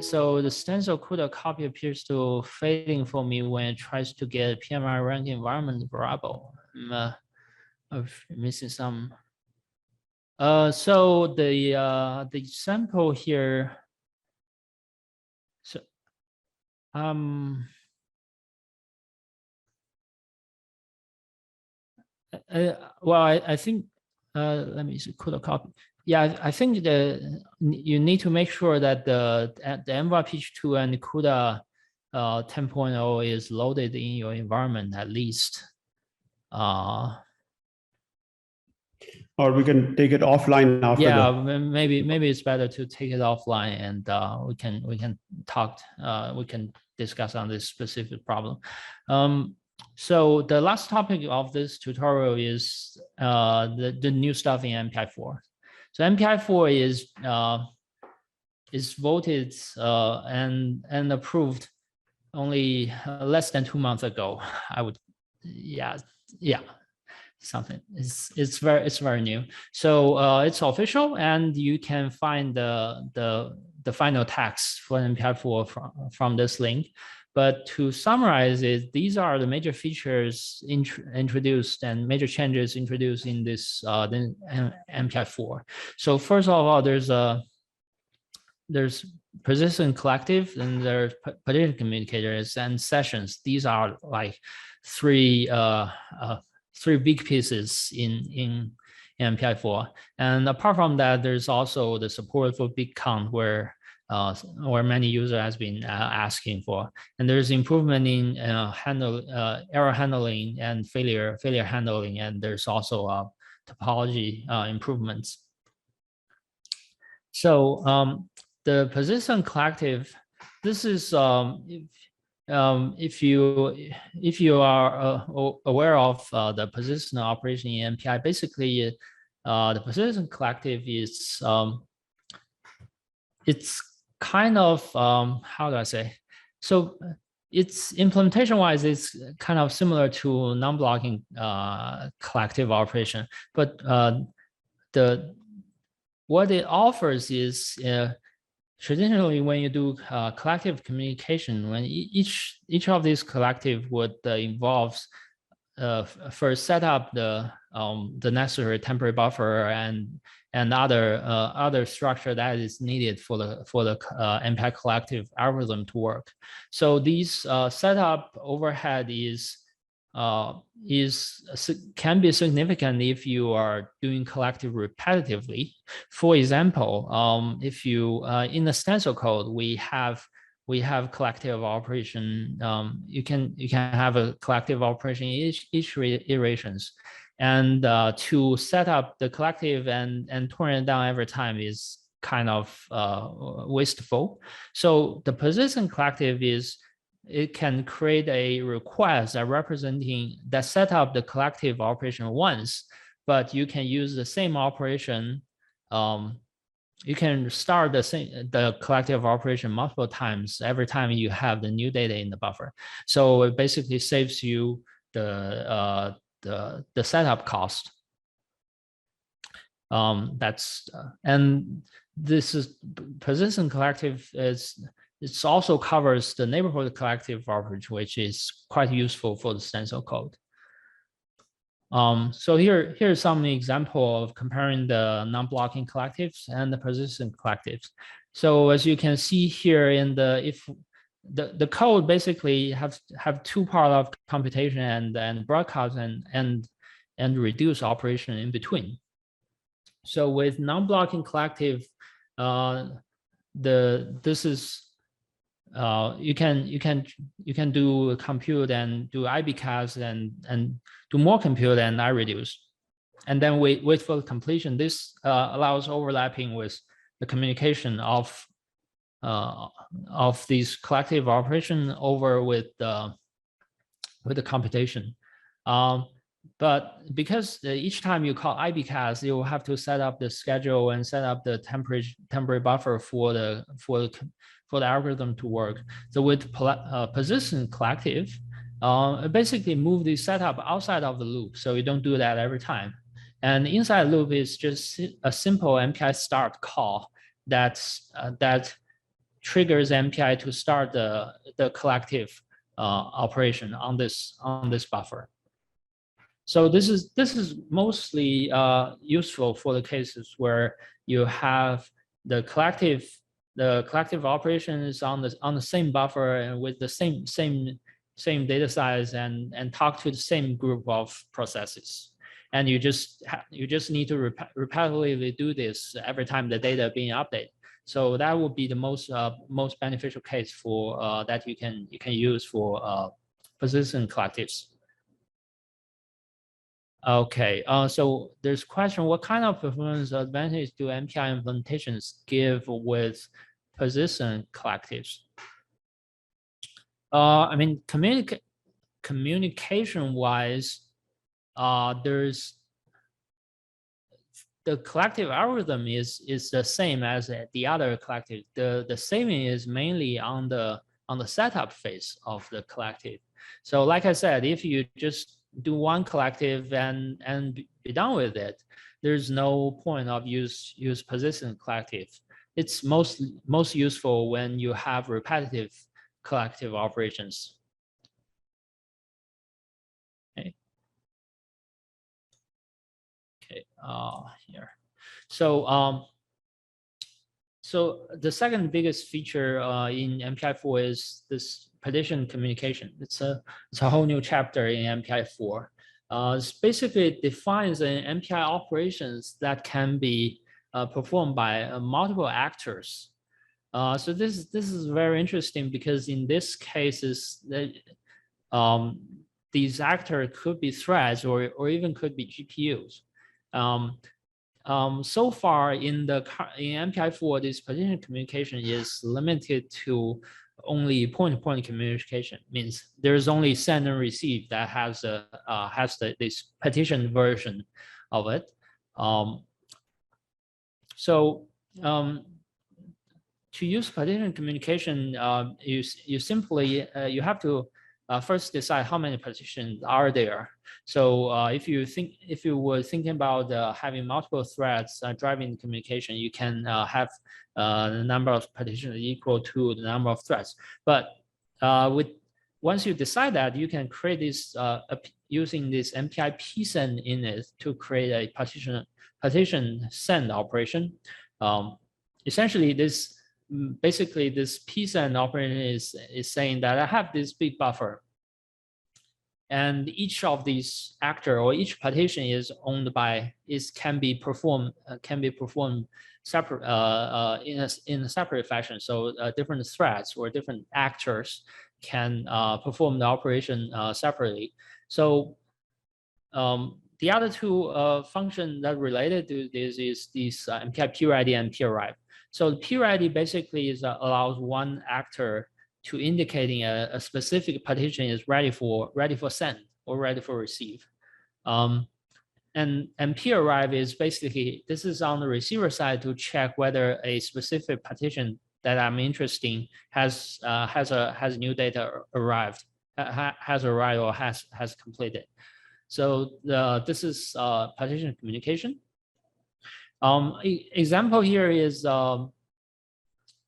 so the stencil CUDA copy appears to failing for me when it tries to get PMI rank environment variable. I'm missing some. So the sample here. So well, I think let me see CUDA copy. Yeah, I think you need to make sure that the MVRPH2 and CUDA 10.0 is loaded in your environment at least. Or we can take it offline after. Yeah, maybe it's better to take it offline, and we can talk. We can discuss on this specific problem. So the last topic of this tutorial is the new stuff in MPI4. So MPI4 is voted and approved only less than 2 months ago. I would, yeah. Something. It's very new. So it's official, and you can find the final text for MPI4 from this link. But to summarize it, these are the major features introduced and major changes introduced in this MPI4. So first of all, there's persistent collective, and there's partition communicators and sessions. These are like three big pieces in MPI4. And apart from that, there's also the support for big count where many users has been asking for. And there's improvement in error handling and failure handling. And there's also topology improvements. So the persistent collective, this is if you are aware of the persistent operation in MPI, basically the persistent collective is it's kind of how do I say? So it's implementation wise, it's kind of similar to non-blocking collective operation, but what it offers is traditionally, when you do collective communication, when each of these collective would involves first set up the necessary temporary buffer and other structure that is needed for the MPI collective algorithm to work. So these setup overhead can be significant if you are doing collective repetitively. For example, if you in the stencil code we have collective operation. You can have a collective operation each iterations, and to set up the collective and turn it down every time is kind of wasteful. So the persistent collective it can create a request that set up the collective operation once, but you can use the same operation. You can start the collective operation multiple times every time you have the new data in the buffer. So it basically saves you the setup cost. And this is persistent collective it also covers the neighborhood collective operation, which is quite useful for the stencil code. So here's some example of comparing the non-blocking collectives and the persistent collectives. So as you can see here in the code basically have two parts of computation and broadcast and reduce operation in between. So with non-blocking collective, this is you can do compute and do IBCAS and do more compute and iReduce, and then wait for the completion. This allows overlapping with the communication of these collective operation over with the computation. But because each time you call IBCAS, you will have to set up the schedule and set up the temporary buffer for the algorithm to work. So with persistent collective, basically move the setup outside of the loop, so you don't do that every time. And inside loop is just a simple MPI start call that triggers MPI to start the collective operation on this buffer. So this is mostly useful for the cases where you have the collective operations on the same buffer and with the same data size and talk to the same group of processes. And you just need to repetitively do this every time the data being updated. So that would be the most beneficial case for that you can use for persistent collectives. Okay, so there's a question, what kind of performance advantage do MPI implementations give with persistent collectives? I mean, communication-wise, there's the collective algorithm is the same as the other collective. The saving is mainly on the setup phase of the collective. So like I said, if you just do one collective and be done with it, there's no point of use persistent collective. It's most useful when you have repetitive collective operations. Okay. Okay. Here. So so the second biggest feature in MPI4 is this partition communication. It's a whole new chapter in MPI4. Basically, it defines an MPI operations that can be performed by multiple actors. So this is very interesting because in this case, these actors could be threads or even could be GPUs. So far in MPI4, this partition communication is limited to only point-to-point communication. Means there's only send and receive that has this partition version of it. To use partition communication, you simply you have to first decide how many partitions are there. So if you were thinking about having multiple threads driving the communication, you can have the number of partitions equal to the number of threads. But once you decide that, you can create this using this MPI psend init to create a partition send operation. Essentially, basically this psend operation is saying that I have this big buffer, and each of these actor or each partition is owned by can be performed separate in a separate fashion. So different threads or different actors can perform the operation separately. So the other two functions that related to this is these MPI PRID and PRIV. So the PRID basically allows one actor to indicating a specific partition is ready for send or ready for receive. And PRIV is basically, this is on the receiver side to check whether a specific partition that I'm interested in has new data arrived, has arrived or has completed. So this is partition communication. Example here is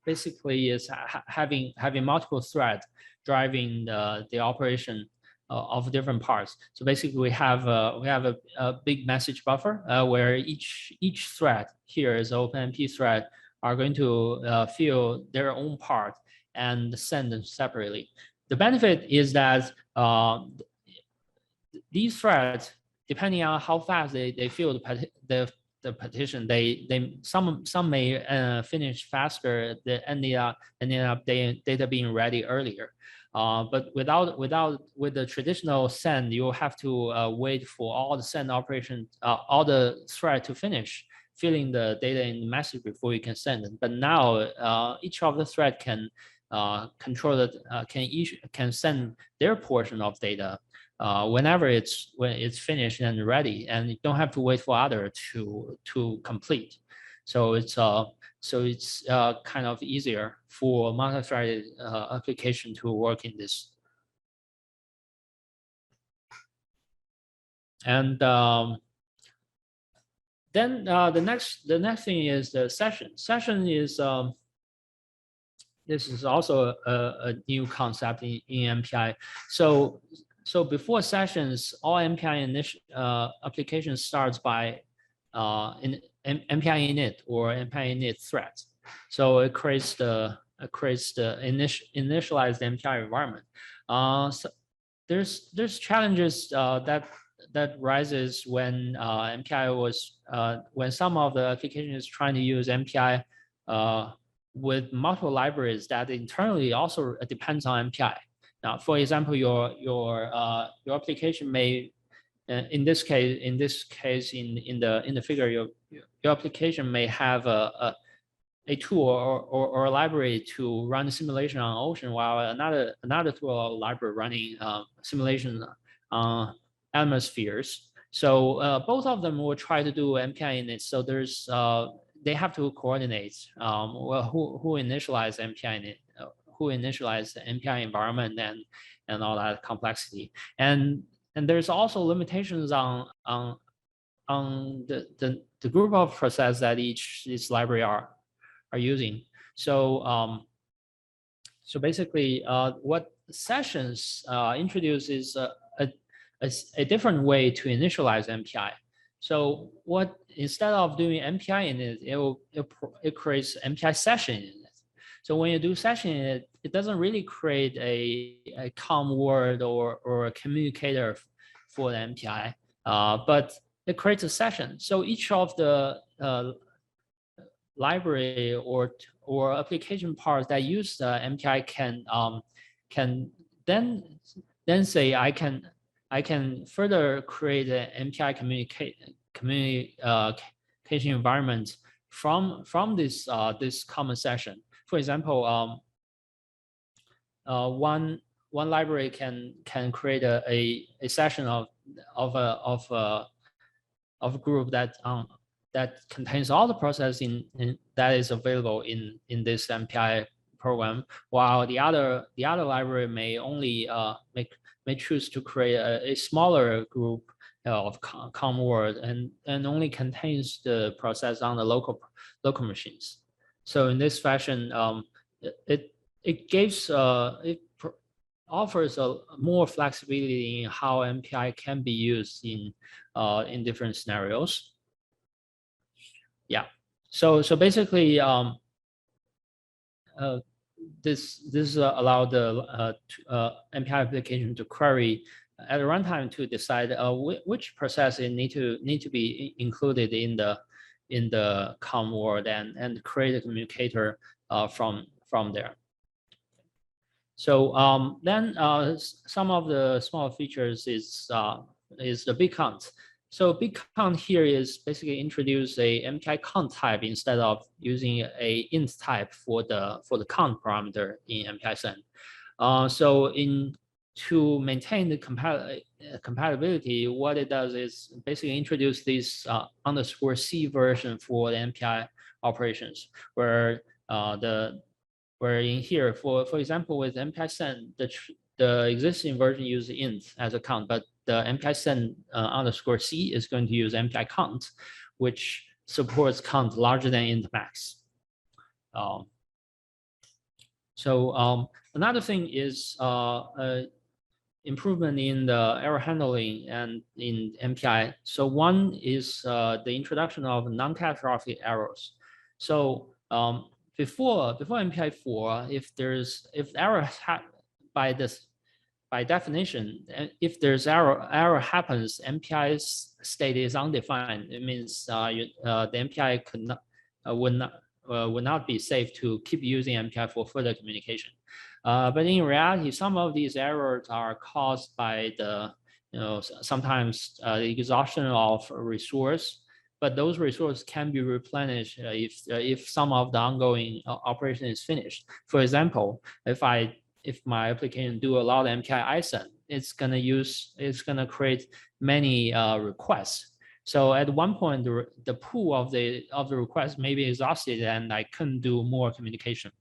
basically is having multiple threads driving the operation of different parts. So basically, we have a big message buffer where each thread here is OpenMP thread are going to fill their own part and send them separately. The benefit is that these threads, depending on how fast they fill the partition, some may finish faster. They ended up data being ready earlier. But with the traditional send, you have to wait for all the send operations, all the thread to finish filling the data in the message before you can send it. But now each of the thread can control it, can send their portion of data whenever it's finished and ready, and you don't have to wait for other to complete. So it's kind of easier for multi-threaded application to work in this. And then the next thing is the session. Session is this is also a new concept in MPI. So before sessions, all MPI initial application starts by in MPI init or MPI init thread. So it creates the initialized MPI environment. So there's challenges that rises when MPI was when some of the application is trying to use MPI with multiple libraries that internally also depends on MPI. Now, for example, your application may in this case in the figure your application may have a tool or a library to run simulation on ocean, while another tool or library running simulation on atmospheres. So both of them will try to do MPI init. So there's they have to coordinate well, who initialized MPI init, who initialized the MPI environment and all that complexity. And there's also limitations on the group of process that each library are using. So so basically what sessions introduce is a different way to initialize MPI. So what instead of doing MPI in it, it creates MPI session in it. So when you do session in it, it doesn't really create a COM word or a communicator for the MPI, but it creates a session. So each of the library or application parts that use the MPI can then say I can further create an MPI communication environment from this this common session. For example, one library can create a session of a group that contains all the processing that is available in this MPI program, while the other library may only may choose to create a smaller group of COM word and only contains the process on the local machines. So in this fashion, it gives it offers a more flexibility in how MPI can be used in different scenarios. Yeah. So basically, this allowed the MPI application to query at runtime to decide which process it need to be included in the COM word and create a communicator from there. So then some of the small features is the big count. So big count here is basically introduce a MPI count type instead of using a int type for the count parameter in MPI send. So to maintain the compatibility, what it does is basically introduce this _C version for the MPI operations, where where in here, for example, with MPI send, the existing version uses int as a count, but the MPI send _C is going to use MPI count, which supports count larger than int max. Another thing is improvement in the error handling and in MPI. So one is the introduction of non-catastrophic errors. So before MPI 4, if error by definition, if there's error happens, MPI's state is undefined. It means the MPI would not be safe to keep using MPI for further communication. But in reality, some of these errors are caused by the sometimes the exhaustion of a resource, but those resources can be replenished if some of the ongoing operation is finished. For example, if my application do a lot of MPI ISEN, it's gonna create many requests. So at one point, the pool of the requests may be exhausted, and I couldn't do more communication.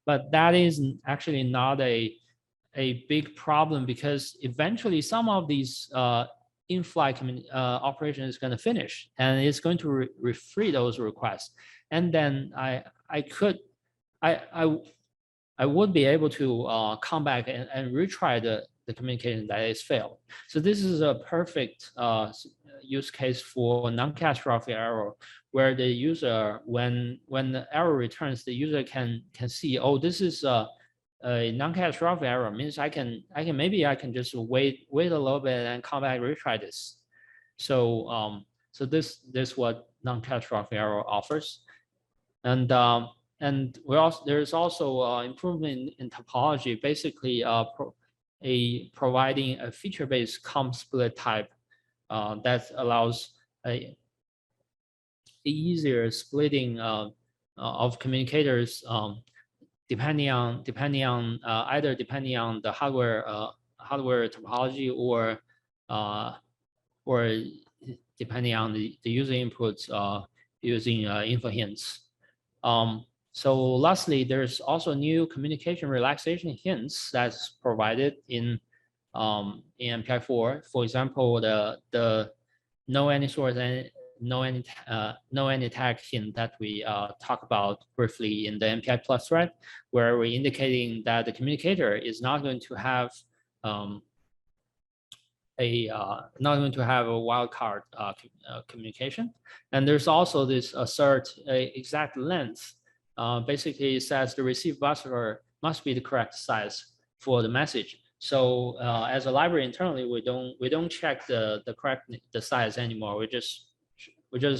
But that is actually not a big problem, because eventually some of these in-flight operation is going to finish, and it's going to free those requests, and then I I would be able to come back and retry the communication that is failed. So this is a perfect use case for non-catastrophic error, where the user, when the error returns, the user can see, oh, this is a non-catastrophic error, means maybe I can just wait a little bit and come back and retry this. So so this what non-catastrophic error offers. And there's also improvement in topology, basically providing a feature-based comp split type that allows a easier splitting of communicators depending on either depending on the hardware topology or depending on the user inputs using info hints. So lastly, there's also new communication relaxation hints that's provided in MPI 4. For example, the no any source and no any tag hint that we talk about briefly in the MPI plus thread, where we're indicating that the communicator is not going to have a wildcard communication. And there's also this assert exact length. Basically, it says the receive buffer must be the correct size for the message. So as a library internally, we don't check the size anymore. We just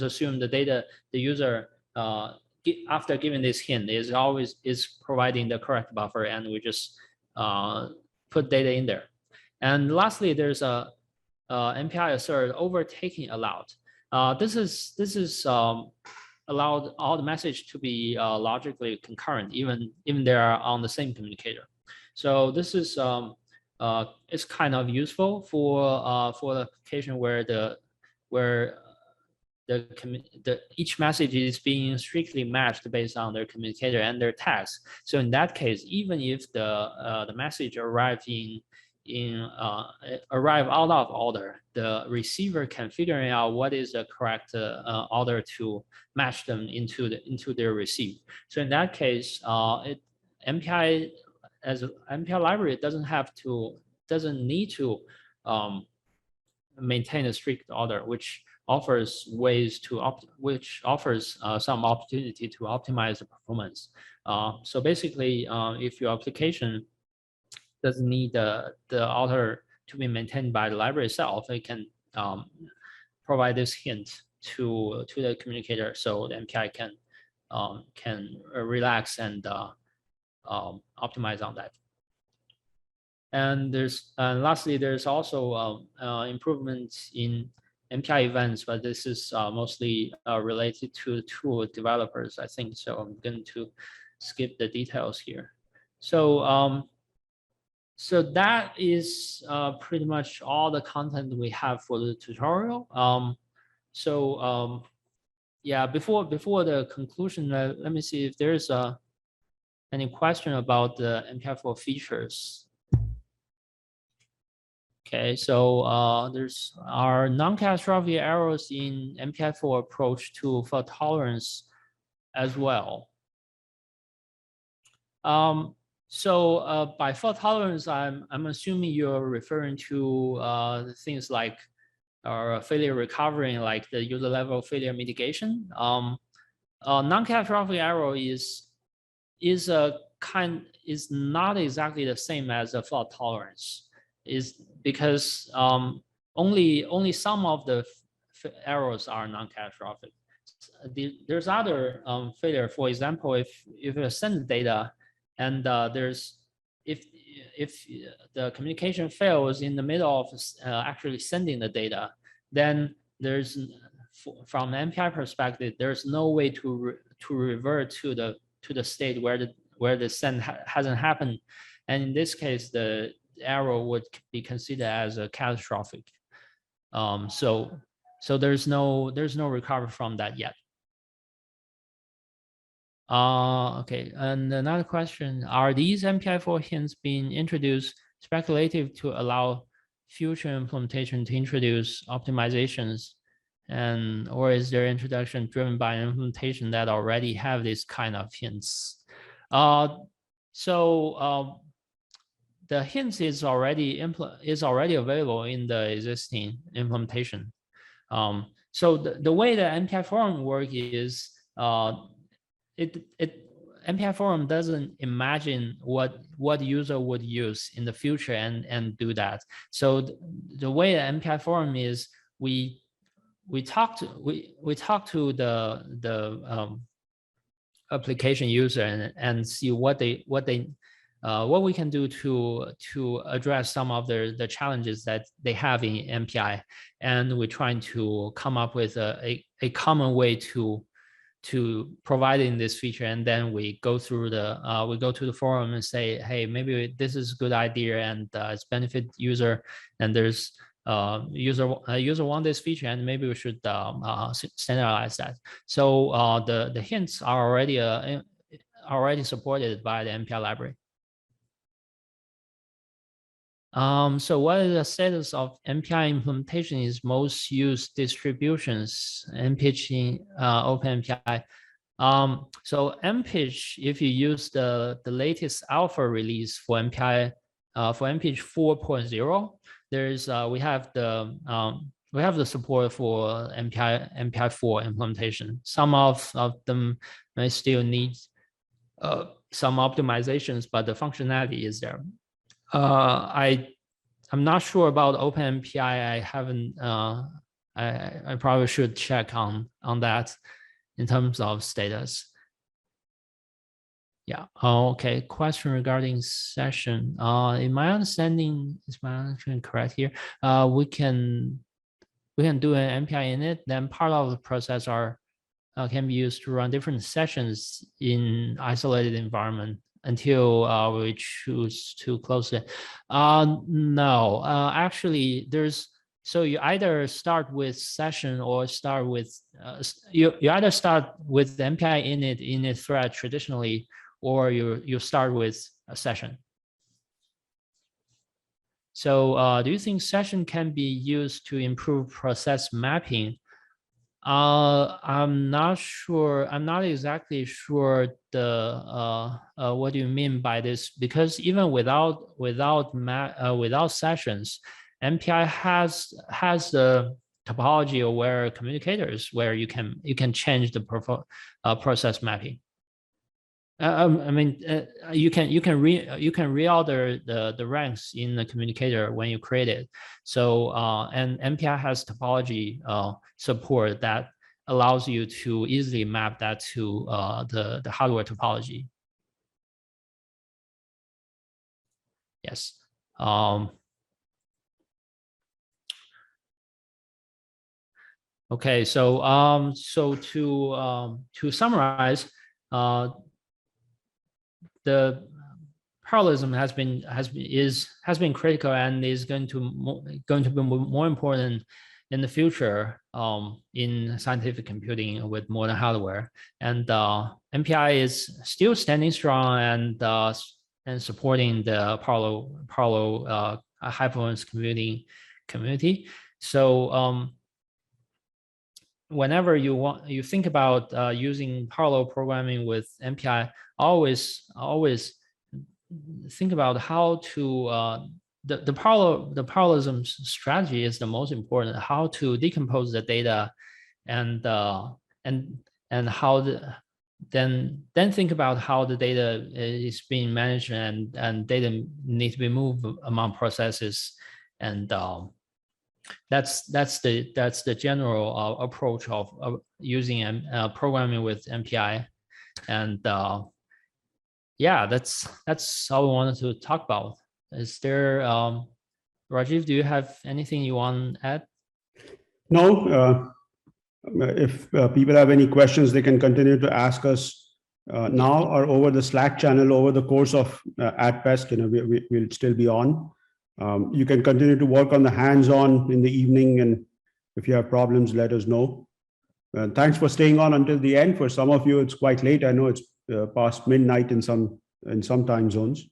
assume the data the user after giving this hint is providing the correct buffer, and we just put data in there. And lastly, there's a MPI assert overtaking allowed. This is allowed all the message to be logically concurrent, even they are on the same communicator. So this is it's kind of useful for the application where each message is being strictly matched based on their communicator and their tags. So in that case, even if the message arrive out of order, the receiver can figure out what is the correct order to match them into their receive. So in that case, MPI as an MPI library doesn't need to maintain a strict order, which offers some opportunity to optimize the performance. So basically, if your application doesn't need the order to be maintained by the library itself, it can provide this hint to the communicator, so the MPI can relax and optimize on that. And lastly, there's also improvements in MPI events, but this is mostly related to tool developers, I think. So I'm going to skip the details here. So so that is pretty much all the content we have for the tutorial. Yeah, before the conclusion, let me see if there's any question about the MPI4 features. Okay, so there's our non-catastrophic errors in MPI4 approach to fault tolerance as well. So by fault tolerance, I'm assuming you're referring to things like failure recovery, like the user level failure mitigation. Non-catastrophic error is not exactly the same as a fault tolerance. Is because only some of the errors are non-catastrophic. There's other failure. For example, if you send data and if the communication fails in the middle of actually sending the data, then there's, from an MPI perspective, there's no way to revert to the state where the send hasn't happened, and in this case the error would be considered as a catastrophic. So there's no recovery from that yet. Okay, and another question: are these MPI4 hints being introduced speculative to allow future implementation to introduce optimizations, or is their introduction driven by an implementation that already have this kind of hints? The hints is already available in the existing implementation. So the way the MPI forum work is MPI forum doesn't imagine what user would use in the future and do that. So the way the MPI forum is, we talk to the application user and see what we can do to address some of the challenges that they have in MPI, and we're trying to come up with a common way to providing this feature, and then we go through we go to the forum and say, hey, maybe this is a good idea and it's benefit user, and there's user want this feature, and maybe we should standardize that. So the hints are already supported by the MPI library. So what is the status of MPI implementation is most used distributions, MPIC in OpenMPI? So MPIC, if you use the latest alpha release for MPI, for MPIC 4.0, there's we have the support for MPI 4 implementation. Some of them may still need some optimizations, but the functionality is there. I'm not sure about OpenMPI. I haven't. I probably should check on that in terms of status. Yeah. Okay. Question regarding session. In my understanding, is my understanding correct here? We can do an MPI init. Then part of the process can be used to run different sessions in isolated environment until we choose to close it. No, actually, so you either start with session or start with you either start with the MPI init in a thread traditionally, or you start with a session. So do you think session can be used to improve process mapping? I'm not sure. I'm not exactly sure what do you mean by this, because even without sessions, MPI has the topology aware communicators where you can change the process mapping. I mean, you can reorder the ranks in the communicator when you create it. So and MPI has topology support that allows you to easily map that to the hardware topology. Yes. Okay. So so to summarize, the parallelism has been critical and is going to be more important in the future in scientific computing with modern hardware. And MPI is still standing strong and supporting the parallel high performance computing community. So whenever you think about using parallel programming with MPI, always think about how to the parallelism strategy is the most important. How to decompose the data, and how then think about how the data is being managed, and data need to be moved among processes, and that's the general approach of using programming with MPI. And yeah, that's all we wanted to talk about. Is there, Rajiv, do you have anything you want to add? No. If people have any questions, they can continue to ask us now or over the Slack channel over the course of ATPESC. We'll still be on. You can continue to work on the hands-on in the evening, and if you have problems, let us know. Thanks for staying on until the end. For some of you, it's quite late. I know it's past midnight in some time zones.